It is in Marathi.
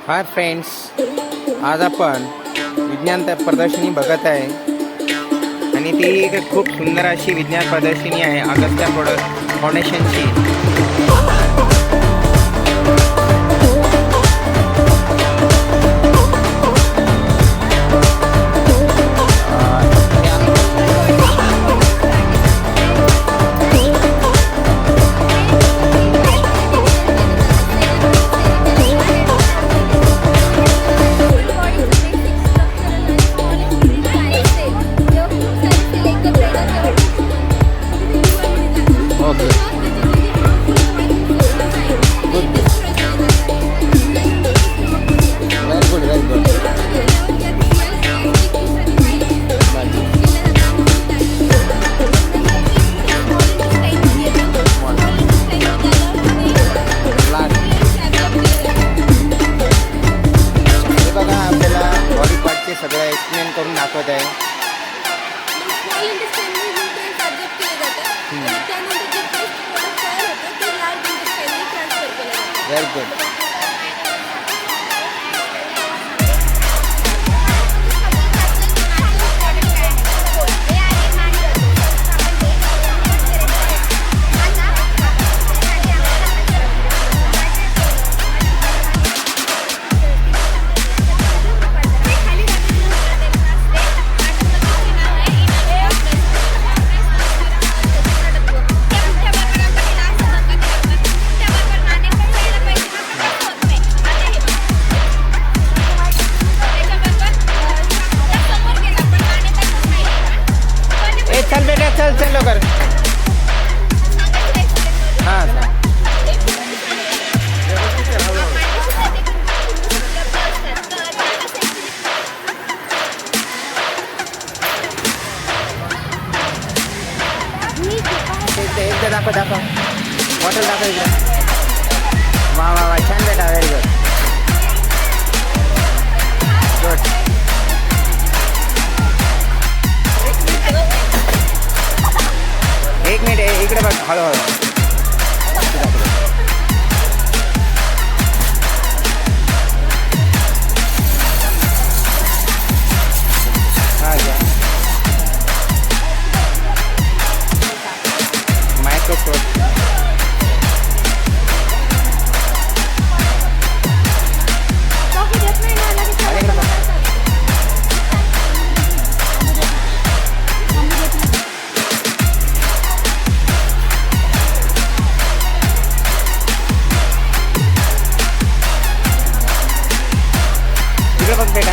हाय फ्रेंड्स, आज आपण विज्ञान प्रदर्शनी बघत आहे आणि ती एक खूप सुंदर अशी विज्ञान प्रदर्शनी आहे अगस्त्या फाउंडेशनची। सगळं एक्सप्लेन करून दाखवत आहे। Very good. चल बेटा चल चल लवकर। हां एकदा दाखव दाखव बॉटल दाखव इकडे। वा वा वा छान बेटा, व्हेरी गुड गुड। एक मिनिट इकडे बघ, हळूहळू हां घ्या मायक्रोस्कोप। इकडे बघ बेटा।